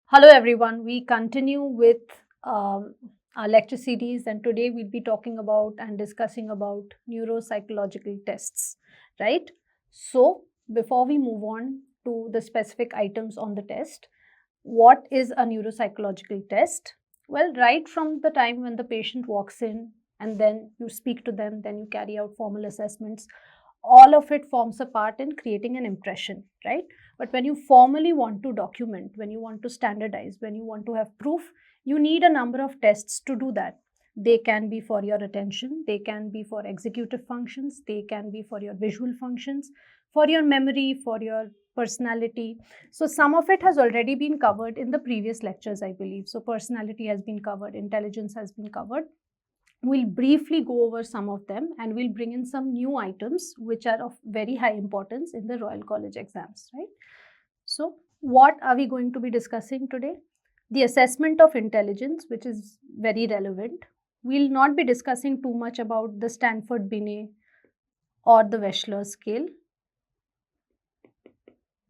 Hello everyone, we continue with our lecture series, and today we'll be talking about and discussing about neuropsychological tests, right? So before we move on to the specific items on the test, what is a neuropsychological test? Well, right from the time when the patient walks in and then you speak to them, then you carry out formal assessments, all of it forms a part in creating an impression, right? But when you formally want to document, when you want to standardize, when you want to have proof, you need a number of tests to do that. They can be for your attention, they can be for executive functions, they can be for your visual functions, for your memory, for your personality. So some of it has already been covered in the previous lectures, I believe. So personality has been covered, intelligence has been covered. We'll briefly go over some of them and we'll bring in some new items which are of very high importance in the Royal College exams, right? So what are we going to be discussing today? The assessment of intelligence, which is very relevant. We'll not be discussing too much about the Stanford-Binet or the Wechsler scale,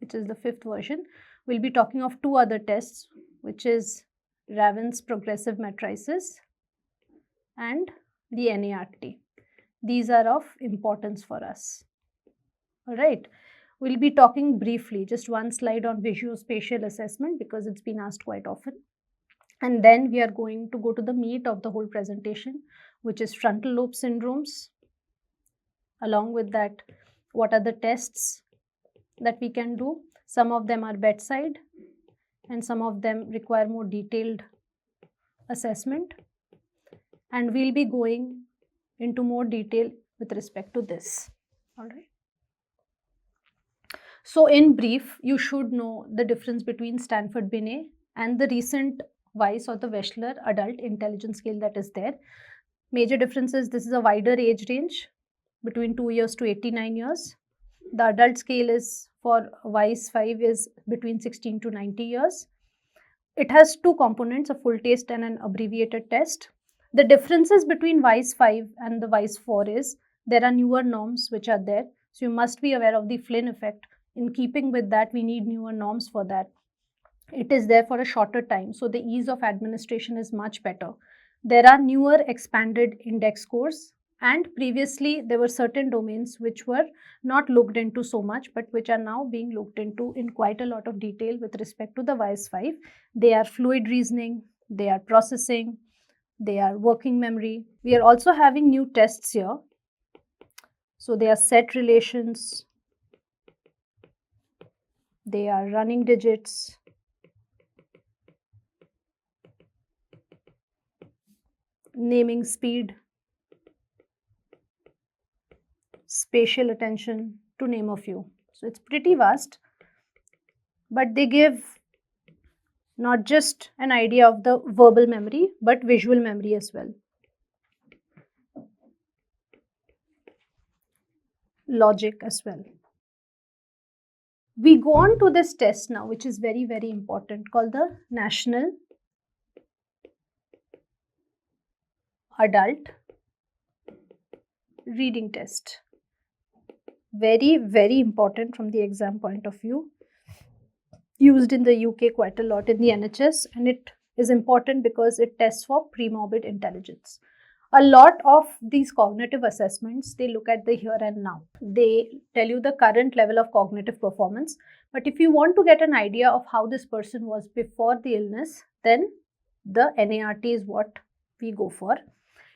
which is the 5th version. We'll be talking of two other tests, which is Raven's progressive matrices and the NART. These are of importance for us. All right. We'll be talking briefly, just one slide on visuospatial assessment because it's been asked quite often. And then we are going to go to the meat of the whole presentation, which is frontal lobe syndromes. Along with that, what are the tests that we can do? Some of them are bedside and some of them require more detailed assessment. And we'll be going into more detail with respect to this. All right. So in brief, you should know the difference between Stanford-Binet and the recent Weiss or the Wechsler adult intelligence scale that is there. Major differences: this is a wider age range between 2 years to 89 years. The adult scale is for Weiss 5 is between 16 to 90 years. It has two components, a full test and an abbreviated test. The differences between Weiss 5 and the Weiss 4 is there are newer norms which are there. So you must be aware of the Flynn effect. In keeping with that, we need newer norms for that. It is there for a shorter time, so the ease of administration is much better. There are newer expanded index scores, and previously there were certain domains which were not looked into so much, but which are now being looked into in quite a lot of detail with respect to the Weiss 5. They are fluid reasoning, they are processing, they are working memory. We are also having new tests here. So they are set relations, they are running digits, naming speed, spatial attention, to name a few. So it's pretty vast, but they give not just an idea of the verbal memory, but visual memory as well. Logic as well. We go on to this test now, which is very, very important, called the National Adult Reading Test. Very, very important from the exam point of view. Used in the UK quite a lot in the NHS, and it is important because it tests for premorbid intelligence. A lot of these cognitive assessments, they look at the here and now. They tell you the current level of cognitive performance. But if you want to get an idea of how this person was before the illness, then the NART is what we go for.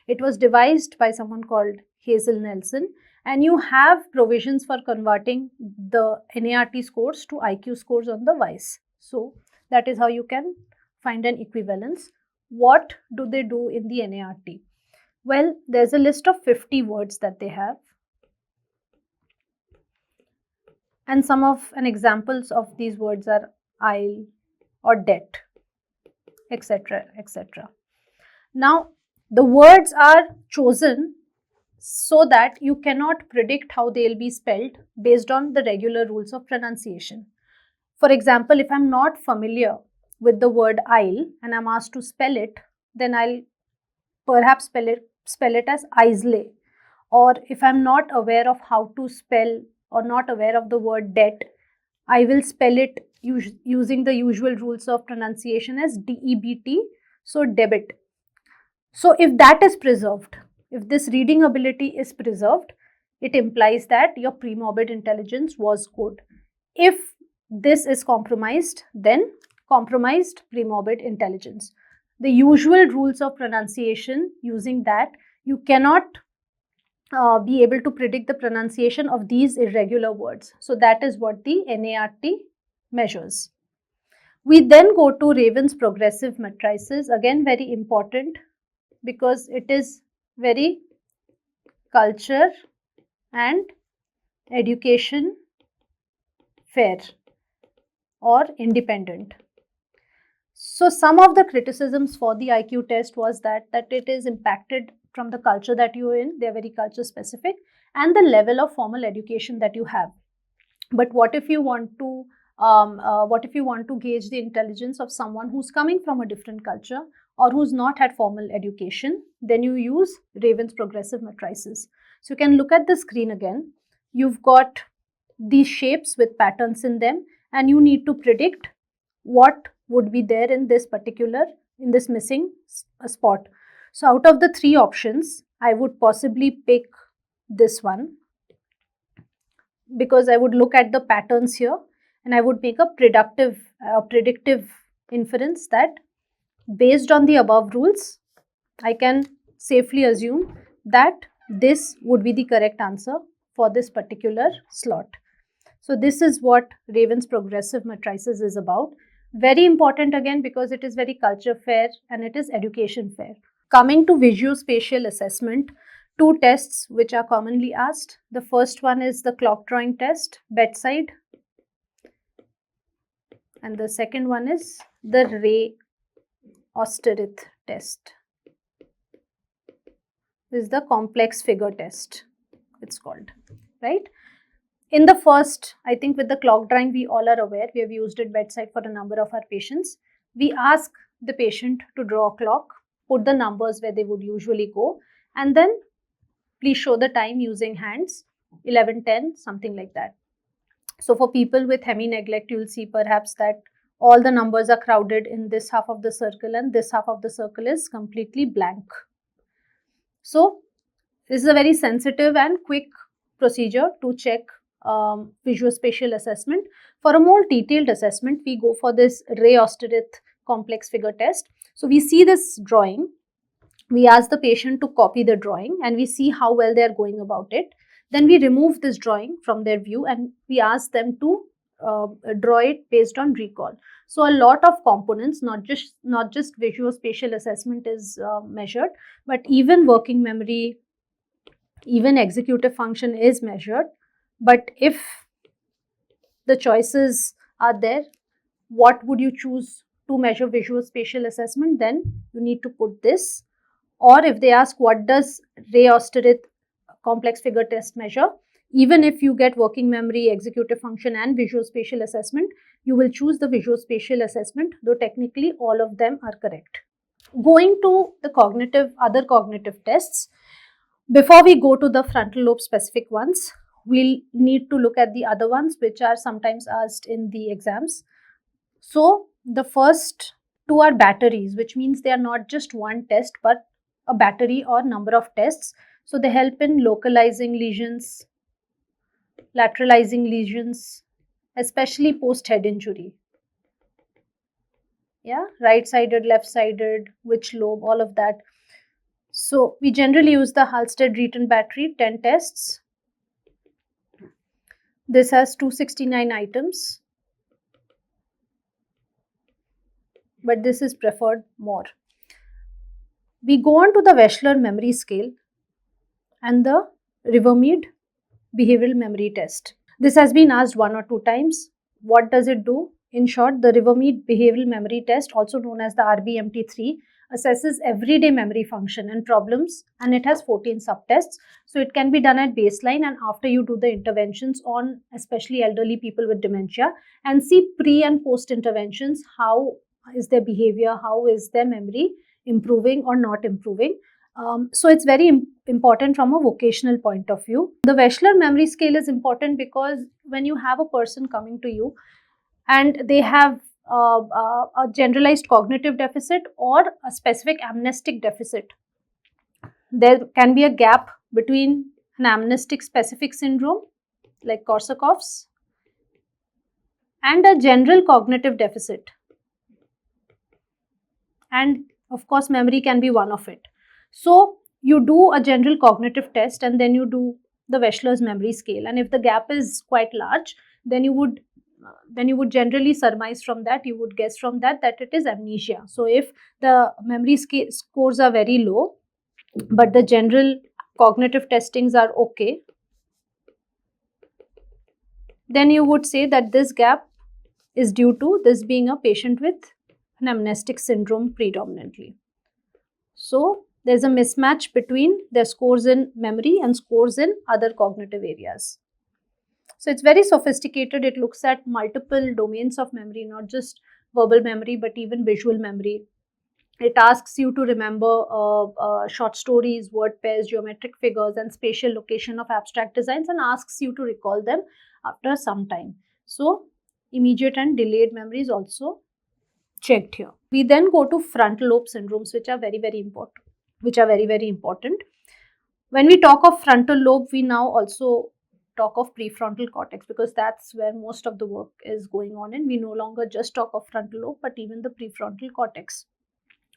It was devised by someone called Hazel Nelson, and you have provisions for converting the NART scores to IQ scores on the Weiss. So that is how you can find an equivalence. What do they do in the NART? Well, there's a list of 50 words that they have. And some of examples of these words are aisle or debt, etc., etc. Now, the words are chosen so that you cannot predict how they'll be spelled based on the regular rules of pronunciation. For example, if I'm not familiar with the word aisle and I'm asked to spell it, then I'll perhaps spell it as Isley. Or if I'm not aware of how to spell or not aware of the word debt, I will spell it using the usual rules of pronunciation as DEBT, so debit. So if that is preserved, if this reading ability is preserved, it implies that your premorbid intelligence was good. If this is compromised, then compromised premorbid intelligence. The usual rules of pronunciation, using that, you cannot be able to predict the pronunciation of these irregular words. So that is what the NART measures. We then go to Raven's progressive matrices, again very important because it is very culture and education fair or independent. So some of the criticisms for the IQ test was that it is impacted from the culture that you're in, they're very culture specific, and the level of formal education that you have. But what if you want to gauge the intelligence of someone who's coming from a different culture or who's not had formal education? Then you use Raven's progressive matrices. So you can look at the screen again. You've got these shapes with patterns in them, and you need to predict what would be there in this missing spot. So out of the three options, I would possibly pick this one, because I would look at the patterns here and I would make a predictive inference that based on the above rules, I can safely assume that this would be the correct answer for this particular slot. So this is what Raven's progressive matrices is about. Very important again because it is very culture fair and it is education fair. Coming to visuospatial assessment, two tests which are commonly asked. The first one is the clock drawing test, bedside, and the second one is the Ray Osterith test. This is the complex figure test, it's called, right? In the first, I think with the clock drawing, we all are aware, we have used it bedside for a number of our patients. We ask the patient to draw a clock, put the numbers where they would usually go, and then please show the time using hands, 11:10, something like that. So for people with hemi-neglect, you'll see perhaps that all the numbers are crowded in this half of the circle and this half of the circle is completely blank. So this is a very sensitive and quick procedure to check visuospatial assessment. For a more detailed assessment, we go for this Ray Osterith complex figure test. So we see this drawing, we ask the patient to copy the drawing and we see how well they are going about it. Then we remove this drawing from their view and we ask them to draw it based on recall. So a lot of components, not just visuospatial assessment is measured, but even working memory, even executive function is measured. But if the choices are there, what would you choose to measure visuospatial assessment? Then you need to put this. Or if they ask what does Ray Osterith complex figure test measure, even if you get working memory, executive function and visuospatial assessment, you will choose the visuospatial assessment, though technically all of them are correct. Going to the other cognitive tests, before we go to the frontal lobe specific ones, we'll need to look at the other ones which are sometimes asked in the exams. So the first two are batteries, which means they are not just one test but a battery or number of tests. So they help in localizing lesions, lateralizing lesions, especially post head injury. Yeah, right-sided, left-sided, which lobe, all of that. So we generally use the Halstead-Reaton battery, 10 tests. This has 269 items, but this is preferred more. We go on to the Wechsler memory scale and the Rivermead behavioral memory test. This has been asked 1 or 2 times. What does it do? In short, the Rivermead behavioral memory test, also known as the RBMT3, assesses everyday memory function and problems, and it has 14 subtests. So it can be done at baseline and after you do the interventions on especially elderly people with dementia, and see pre and post interventions, how is their behavior, how is their memory improving or not improving. So it's very important from a vocational point of view. The Wechsler memory scale is important because when you have a person coming to you and they have a generalized cognitive deficit or a specific amnestic deficit. There can be a gap between an amnestic specific syndrome like Korsakoff's and a general cognitive deficit. And of course, memory can be one of it. So you do a general cognitive test and then you do the Wechsler's memory scale. And if the gap is quite large, then you would generally surmise from that, you would guess from that it is amnesia. So if the memory scores are very low, but the general cognitive testings are okay, then you would say that this gap is due to this being a patient with an amnestic syndrome predominantly. So there's a mismatch between their scores in memory and scores in other cognitive areas. So it's very sophisticated. It looks at multiple domains of memory, not just verbal memory, but even visual memory. It asks you to remember short stories, word pairs, geometric figures, and spatial location of abstract designs, and asks you to recall them after some time. So immediate and delayed memory is also checked here. We then go to frontal lobe syndromes, which are very, very important. When we talk of frontal lobe, we now also talk of prefrontal cortex, because that's where most of the work is going on, and we no longer just talk of frontal lobe but even the prefrontal cortex.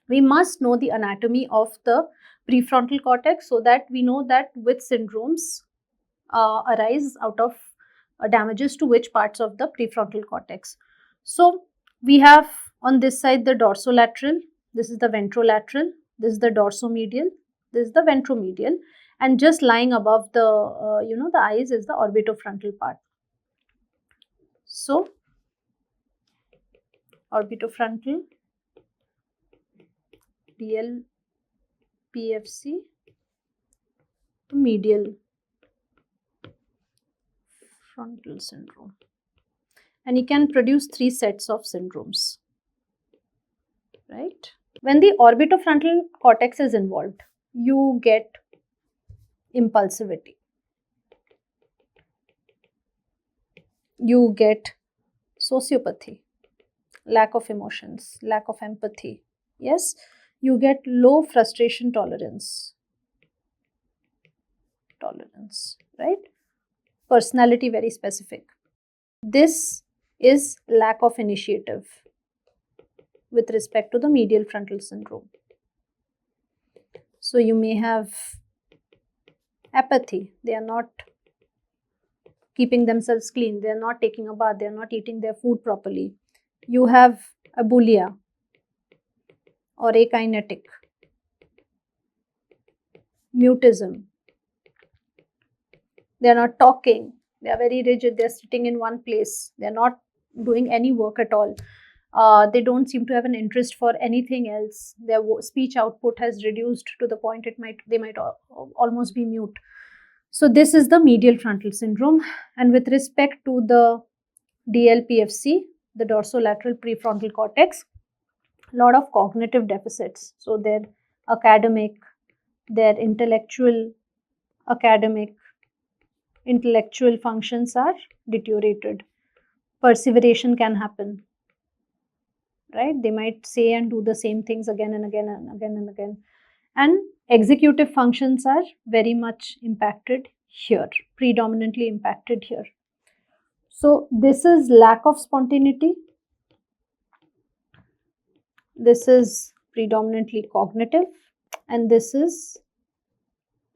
We must know the anatomy of the prefrontal cortex so that we know that which syndromes arise out of damages to which parts of the prefrontal cortex. So we have on this side the dorsolateral, this is the ventrolateral, this is the dorsomedial, this is the ventromedial, and just lying above the the eyes is the orbitofrontal part. So orbitofrontal, DLPFC, medial frontal syndrome, and you can produce 3 sets of syndromes, right? When the orbitofrontal cortex is involved, you get impulsivity, you get sociopathy, lack of emotions, lack of empathy. Yes, you get low frustration tolerance, right? Personality very specific. This is lack of initiative with respect to the medial frontal syndrome. So you may have apathy, they are not keeping themselves clean, they are not taking a bath, they are not eating their food properly. You have abulia or akinetic, mutism, they are not talking, they are very rigid, they are sitting in one place, they are not doing any work at all. They don't seem to have an interest for anything else. Their speech output has reduced to the point they might almost be mute. So this is the medial frontal syndrome. And with respect to the DLPFC, the dorsolateral prefrontal cortex, a lot of cognitive deficits. So their academic, their intellectual functions are deteriorated. Perseveration can happen, right? They might say and do the same things again and again and again and again. And executive functions are very much impacted here, predominantly impacted here. So this is lack of spontaneity. This is predominantly cognitive, and this is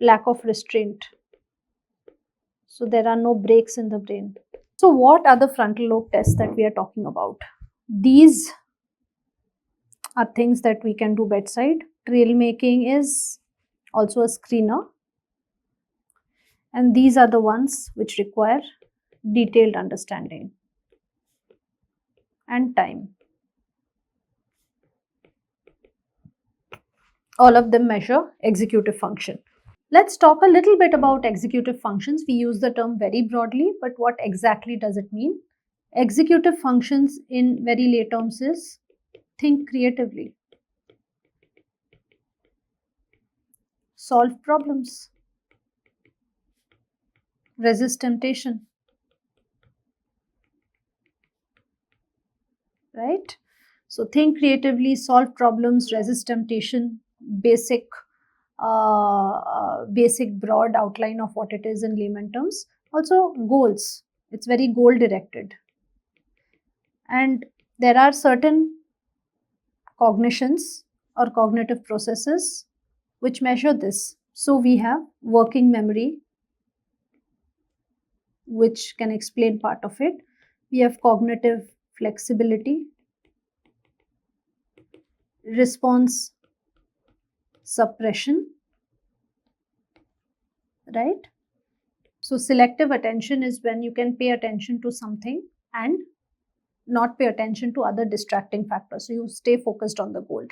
lack of restraint. So there are no breaks in the brain. So what are the frontal lobe tests that we are talking about? These are things that we can do bedside. Trail making is also a screener, and these are the ones which require detailed understanding and time. All of them measure executive function. Let's talk a little bit about executive functions. We use the term very broadly, but what exactly does it mean? Executive functions in very lay terms is think creatively, solve problems, resist temptation, right? So think creatively, solve problems, resist temptation, basic broad outline of what it is in layman terms. Also goals, it's very goal directed. And there are certain cognitions or cognitive processes which measure this. So we have working memory, which can explain part of it. We have cognitive flexibility, response suppression, right? So selective attention is when you can pay attention to something and not pay attention to other distracting factors. So you stay focused on the goal.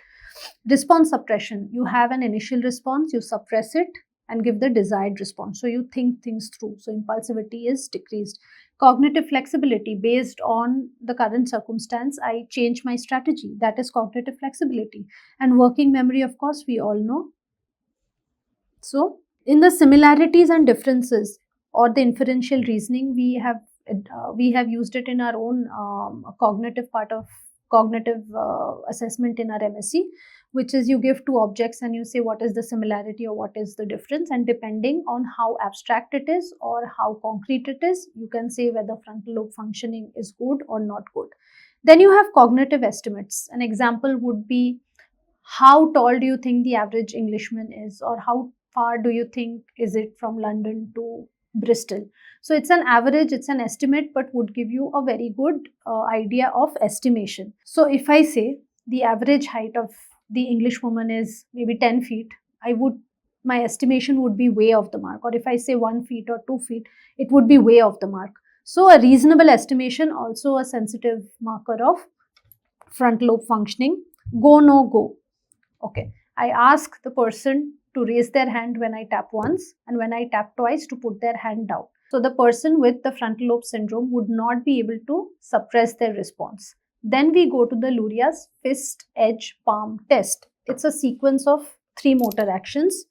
Response suppression, you have an initial response, you suppress it and give the desired response. So you think things through. So impulsivity is decreased. Cognitive flexibility, based on the current circumstance, I change my strategy. That is cognitive flexibility. And working memory, of course, we all know. So in the similarities and differences or the inferential reasoning, we have used it in our own cognitive part of cognitive assessment in our MSc, which is you give two objects and you say what is the similarity or what is the difference, and depending on how abstract it is or how concrete it is, you can say whether frontal lobe functioning is good or not good. Then you have cognitive estimates. An example would be, how tall do you think the average Englishman is, or how far do you think is it from London to Bristol? So it's an average, it's an estimate, but would give you a very good idea of estimation. So if I say the average height of the English woman is maybe 10 feet, my estimation would be way off the mark. Or if I say 1 feet or 2 feet, it would be way off the mark. So a reasonable estimation, also a sensitive marker of frontal lobe functioning. Go, no go. Okay, I ask the person to raise their hand when I tap once, and when I tap twice to put their hand down. So the person with the frontal lobe syndrome would not be able to suppress their response. Then we go to the Luria's fist, edge, palm test. It's a sequence of 3 motor actions: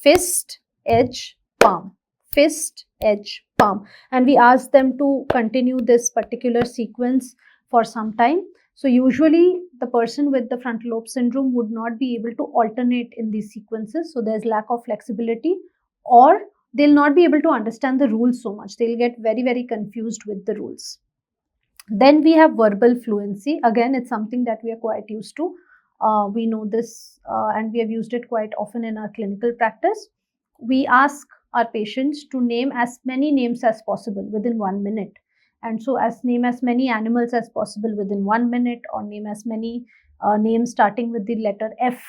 fist, edge, palm. Fist, edge, palm. And we ask them to continue this particular sequence for some time. So usually the person with the frontal lobe syndrome would not be able to alternate in these sequences. So there's lack of flexibility, or they'll not be able to understand the rules so much. They'll get very, very confused with the rules. Then we have verbal fluency. Again, it's something that we are quite used to. We know this and we have used it quite often in our clinical practice. We ask our patients to name as many names as possible within 1 minute. And so name as many animals as possible within 1 minute, or name as many names starting with the letter F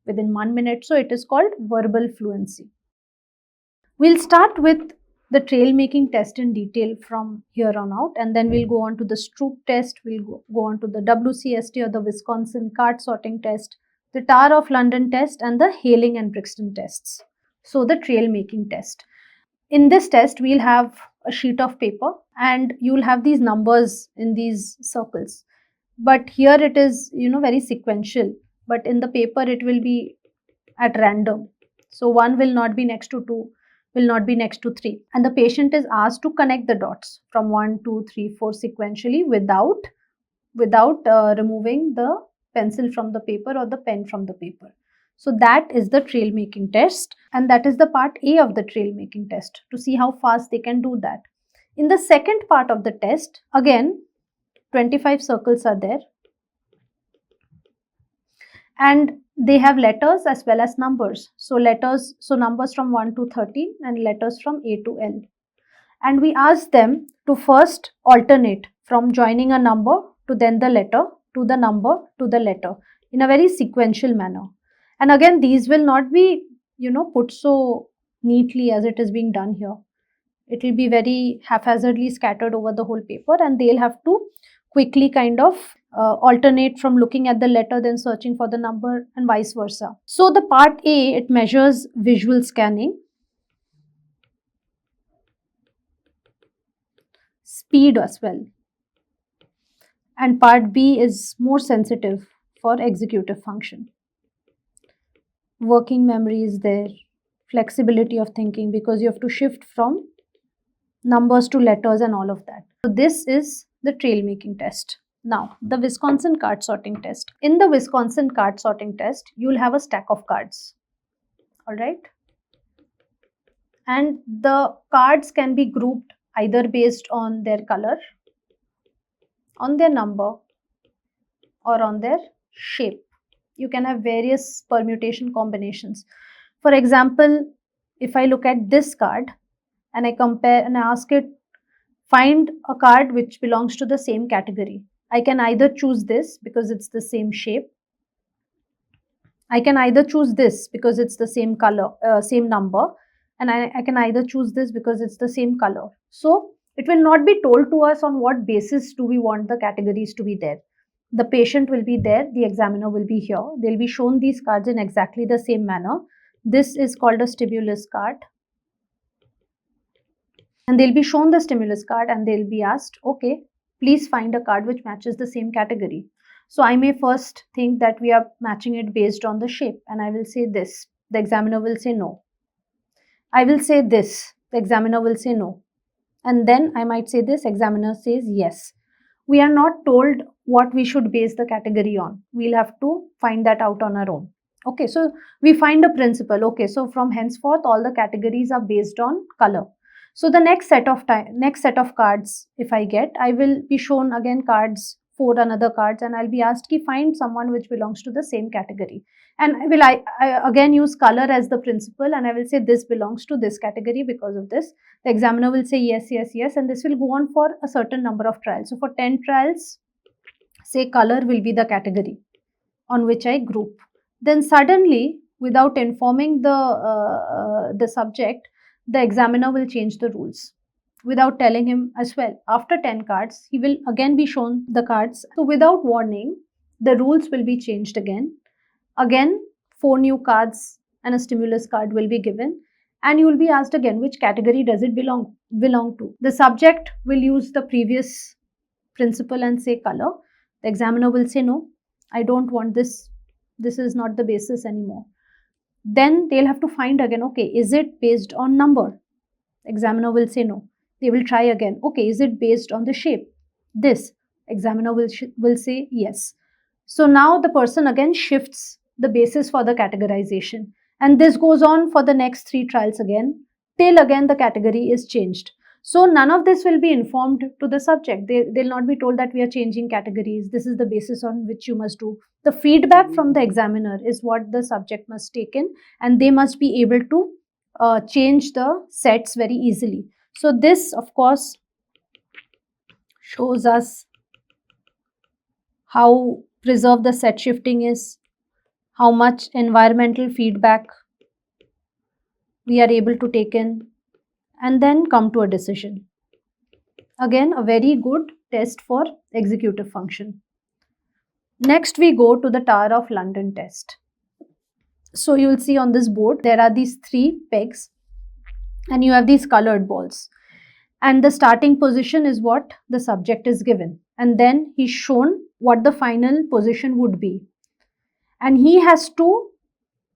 within 1 minute. So it is called verbal fluency. We'll start with the trail making test in detail from here on out, and then we'll go on to the Stroop test, we'll go on to the WCST or the Wisconsin card sorting test, the Tower of London test, and the Hayling and Brixton tests. So the trail making test. In this test, we'll have a sheet of paper and you'll have these numbers in these circles. But here it is, very sequential. But in the paper, it will be at random. So 1 will not be next to 2, will not be next to 3. And the patient is asked to connect the dots from 1, 2, 3, 4 sequentially without removing the pencil from the paper or the pen from the paper. So that is the trail making test, and that is the part A of the trail making test, to see how fast they can do that. In the second part of the test, again 25 circles are there, and they have letters as well as numbers. So numbers from 1 to 13 and letters from A to L. And we ask them to first alternate from joining a number to then the letter to the number to the letter in a very sequential manner. And again, these will not be, put so neatly as it is being done here. It will be very haphazardly scattered over the whole paper, and they'll have to quickly kind of alternate from looking at the letter, then searching for the number, and vice versa. So the part A, it measures visual scanning, speed as well. And part B is more sensitive for executive function. Working memory is there, flexibility of thinking, because you have to shift from numbers to letters and all of that. So this is the trail making test. Now, the Wisconsin card sorting test. In the Wisconsin card sorting test, you'll have a stack of cards. All right. And the cards can be grouped either based on their color, on their number, or on their shape. You can have various permutation combinations. For example, if I look at this card and I compare and I ask it, find a card which belongs to the same category. I can either choose this because it's the same shape. I can either choose this because it's the same color, same number, and I can either choose this because it's the same color. So it will not be told to us on what basis do we want the categories to be there. The patient will be there, the examiner will be here. They'll be shown these cards in exactly the same manner. This is called a stimulus card. And they'll be shown the stimulus card and they'll be asked, okay, please find a card which matches the same category. So I may first think that we are matching it based on the shape, and I will say this. The examiner will say no. I will say this. The examiner will say no. And then I might say this. Examiner says yes. We are not told what we should base the category on. We'll have to find that out on our own. Okay, so we find a principle. Okay, so from henceforth, all the categories are based on color. So the next set of cards, if I get, I will be shown again cards, 4 another cards, and I'll be asked to find someone which belongs to the same category. And I again use color as the principle, and I will say this belongs to this category because of this. The examiner will say yes, yes, yes, and this will go on for a certain number of trials. So for 10 trials, say color will be the category on which I group. Then suddenly, without informing the subject, the examiner will change the rules without telling him as well. After 10 cards, he will again be shown the cards. So without warning, the rules will be changed again. Again, 4 new cards and a stimulus card will be given, and you will be asked again which category does it belong to. The subject will use the previous principle and say color. The examiner will say no, I don't want this. This is not the basis anymore. Then they'll have to find again, okay, is it based on number? Examiner will say no. They will try again. Okay, is it based on the shape? This. Examiner will say yes. So now the person again shifts the basis for the categorization. And this goes on for the next 3 trials again, till again the category is changed. So none of this will be informed to the subject. They'll not be told that we are changing categories. This is the basis on which you must do. The feedback from the examiner is what the subject must take in, and they must be able to change the sets very easily. So this, of course, shows us how preserved the set shifting is, how much environmental feedback we are able to take in, and then come to a decision. Again, a very good test for executive function. Next, we go to the Tower of London test. So you will see on this board, there are these 3 pegs and you have these colored balls. And the starting position is what the subject is given. And then he's shown what the final position would be. And he has to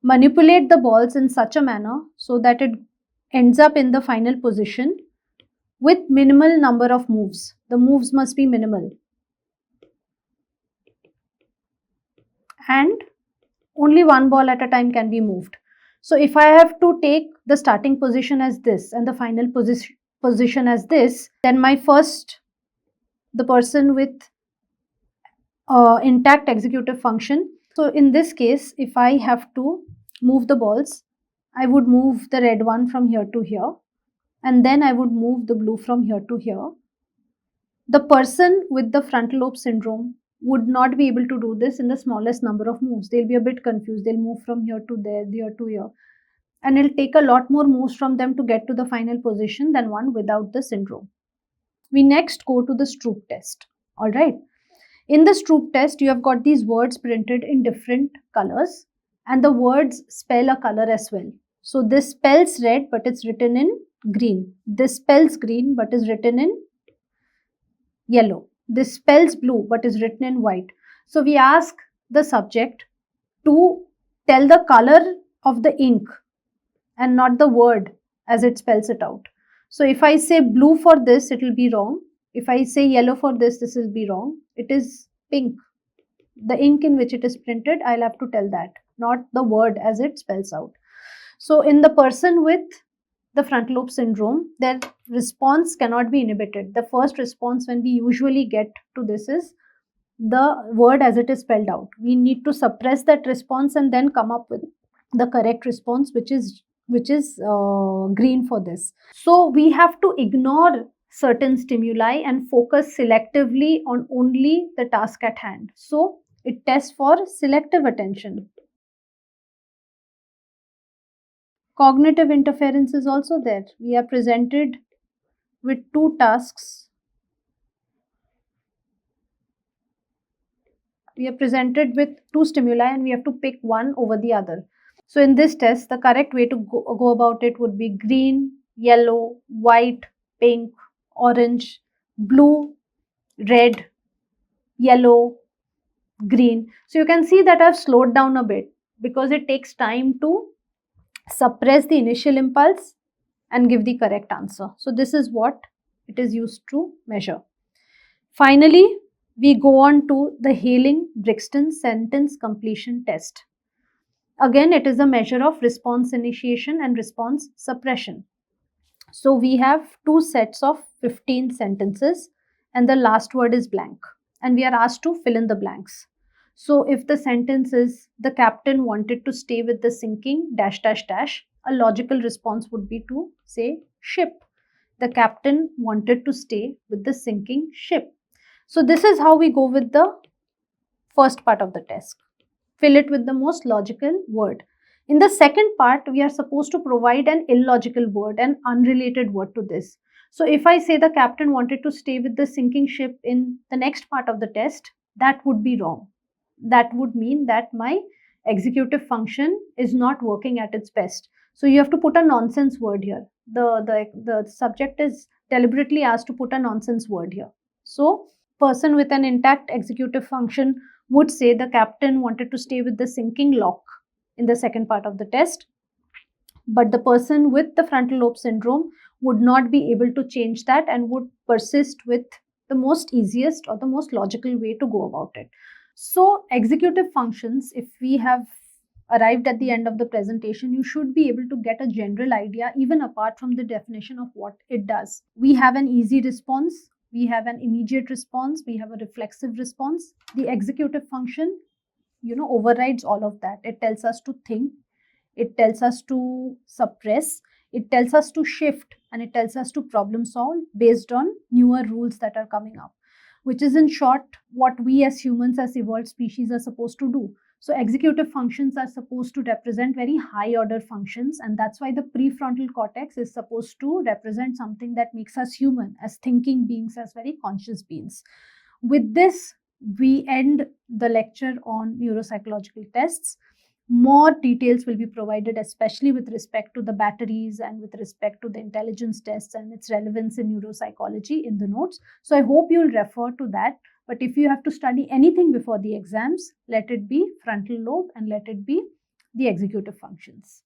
manipulate the balls in such a manner so that it ends up in the final position with minimal number of moves. The moves must be minimal. And only 1 ball at a time can be moved. So if I have to take the starting position as this and the final position as this, then the person with intact executive function. So in this case, if I have to move the balls, I would move the red one from here to here, and then I would move the blue from here to here. The person with the frontal lobe syndrome would not be able to do this in the smallest number of moves. They'll be a bit confused. They'll move from here to there to here. And it'll take a lot more moves from them to get to the final position than one without the syndrome. We next go to the Stroop test. All right. In the Stroop test, you have got these words printed in different colors, and the words spell a color as well. So this spells red, but it's written in green. This spells green, but is written in yellow. This spells blue, but is written in white. So we ask the subject to tell the color of the ink and not the word as it spells it out. So if I say blue for this, it will be wrong. If I say yellow for this will be wrong. It is pink. The ink in which it is printed, I'll have to tell that, not the word as it spells out. So in the person with the frontal lobe syndrome, their response cannot be inhibited. The first response when we usually get to this is the word as it is spelled out. We need to suppress that response and then come up with the correct response, which is green for this. So we have to ignore certain stimuli and focus selectively on only the task at hand. So it tests for selective attention. Cognitive interference is also there. We are presented with two tasks. We are presented with two stimuli and we have to pick one over the other. So in this test, the correct way to go about it would be green, yellow, white, pink, orange, blue, red, yellow, green. So you can see that I've slowed down a bit because it takes time to suppress the initial impulse and give the correct answer. So this is what it is used to measure. Finally, we go on to the Hayling-Brixton sentence completion test. Again, it is a measure of response initiation and response suppression. So we have two sets of 15 sentences and the last word is blank and we are asked to fill in the blanks. So if the sentence is the captain wanted to stay with the sinking ... a logical response would be to say ship. The captain wanted to stay with the sinking ship. So this is how we go with the first part of the test. Fill it with the most logical word. In the second part, we are supposed to provide an illogical word, an unrelated word to this. So if I say the captain wanted to stay with the sinking ship in the next part of the test, that would be wrong. That would mean that my executive function is not working at its best. So you have to put a nonsense word here. The subject is deliberately asked to put a nonsense word here. So person with an intact executive function would say the captain wanted to stay with the sinking lock in the second part of the test. But the person with the frontal lobe syndrome would not be able to change that and would persist with the most easiest or the most logical way to go about it. So executive functions, if we have arrived at the end of the presentation, you should be able to get a general idea even apart from the definition of what it does. We have an easy response, we have an immediate response, we have a reflexive response. The executive function, overrides all of that. It tells us to think, it tells us to suppress, it tells us to shift, and it tells us to problem solve based on newer rules that are coming up, which is in short what we as humans, as evolved species, are supposed to do. So executive functions are supposed to represent very high order functions, and that's why the prefrontal cortex is supposed to represent something that makes us human, as thinking beings, as very conscious beings. With this, we end the lecture on neuropsychological tests. More details will be provided, especially with respect to the batteries and with respect to the intelligence tests and its relevance in neuropsychology in the notes. So I hope you'll refer to that. But if you have to study anything before the exams, let it be frontal lobe and let it be the executive functions.